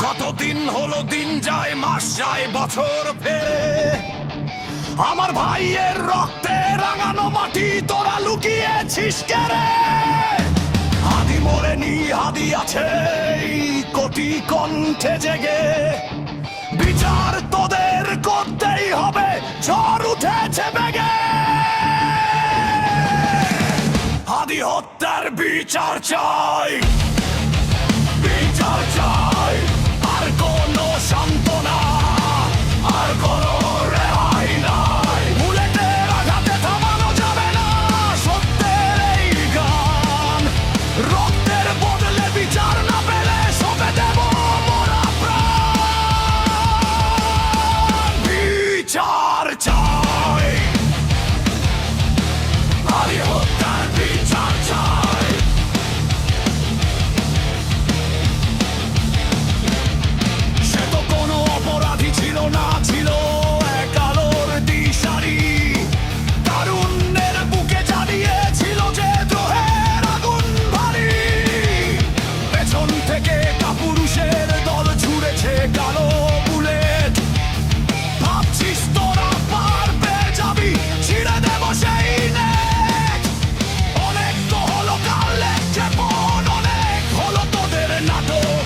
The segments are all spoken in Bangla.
কতদিন হলো, দিন যায়, মাস যায়, বছর ফেরে, আমার ভাইয়ের রক্তে রাঙানো মাটি তোরা লুকিয়েছিস কেরে? হাদি মরেনি, হাদি আছে এই কোটি কণ্ঠে জেগে, বিচার তোদের করতেই হবে, ঝড় উঠেছে বেগে। হাদি হত্যার বিচার চাই, বিচার চাই, আর কোনো সান্ত্বনা, আর কোনো রেহাই নাই। বুলেটের আঘাতে থামানো যাবে না সত্যের এই গান, রক্তের বদলে বিচার না পেলে সঁপে দেব মোরা প্রাণ। বিচার চাই, হাদি হত্যার বিচার চাই। সে তো কোনো অপরাধী ছিল না, ছিল এক আলোর দিশারি, তারুণ্যের বুকে জ্বালিয়েছিল যে দ্রোহের আগুন ভারী। পেছন থেকে কাপুরুষের দল ছুঁড়েছে কালো বুলেট, ভাবছিস তোরা পার পেয়ে যাবি, ছিঁড়ে দেব সেই নেট। অনেক তো হলো কালের ক্ষেপণ, অনেক হলো তোদের নাটক,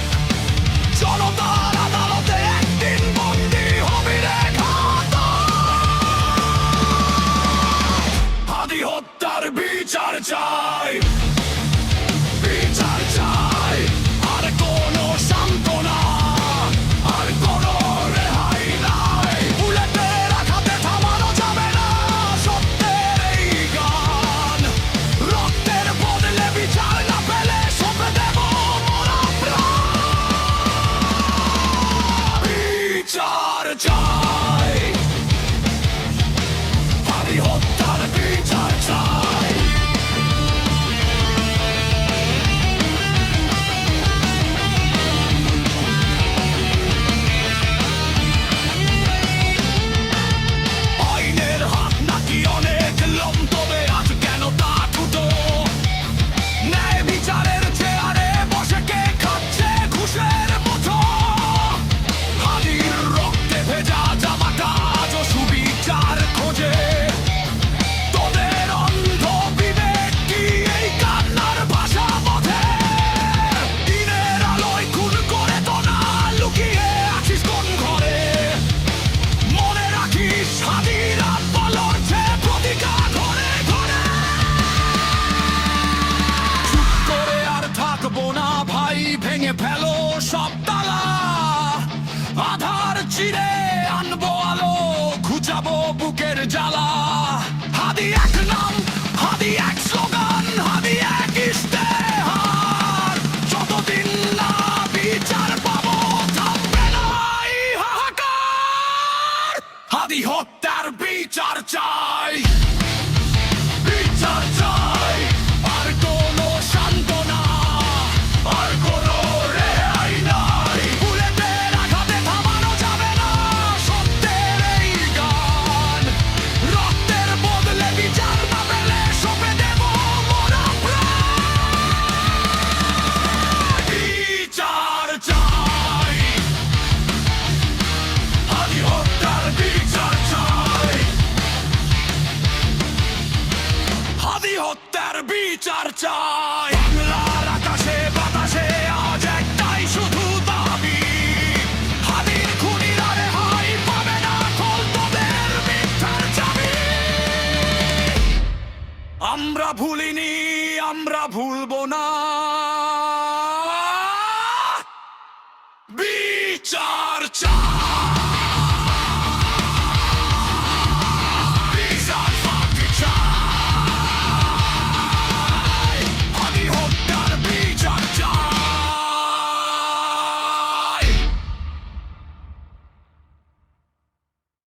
জনতার আদালতে একদিন বন্দী হবি রে ঘাতক। হাদি হত্যার বিচার চাই, বিচার চাই, আর কোনো সান্ত্বনা, আর কোনো রেহাই নাই। বুলেটের আঘাতে থামানো যাবে না সত্যের এই গান, রক্তের বদলে বিচার না পেলে সঁপে দেব মোরা প্রাণ। বিচার চাই, হাদি হত্যার বিচার চাই। আইনের হাত নাকি অনেক লম, তবে আজ কেন তা ছুটো? ন্যায় বিচারের চেয়ারে বসে কে খাচ্ছে ঘুষের মুঠো? হাদির রক্তে ভেজা জামাটা আজও সুবিচার খোঁজে, তোদের অন্ধ বিবেক কি এই কান্নার ভাষা বোঝে? দিনের আলোয় খুন করে তো না, লুকিয়ে আছিস কোন ঘরে? মনে রাখিস হাদির আত্মা লড়ছে প্রতিকা ঘরে ঘরে। চুপ করে আর থাকবো না ভাই, ভেঙে ফেলো সব তালা, আধার চিরে আনবো আলো, ঘুচাবো বুকের জ্বালা। হাদি এক নাম, হাদি এক স্লোগান, হাদি এক ইশতেহার, যতদিন না বিচার পাবো থামবে না এই হাহাকার। হাদি হত্যার বিচার চাই, বিচার চাই, আর কোনো সান্ত্বনা, আর কোনো রেহাই নাই। বুলেটের আঘাতে থামানো যাবে না সত্যের এই গান, রক্তের বদলে বিচার না পেলে সঁপে দেব মোরা প্রাণ। বিচার চাই, হাদি হত্যার বিচার চাই, হাদি হত্যার বিচার চাই। বাংলার আকাশে বাতাসে আজ একটাই শুধু দাবি, হাদির খুনিরা রেহাই পাবে না, খোল তোদের মিথ্যার চাবি। আমরা ভুলিনি, আমরা ভুলবো না, বিচার চাই।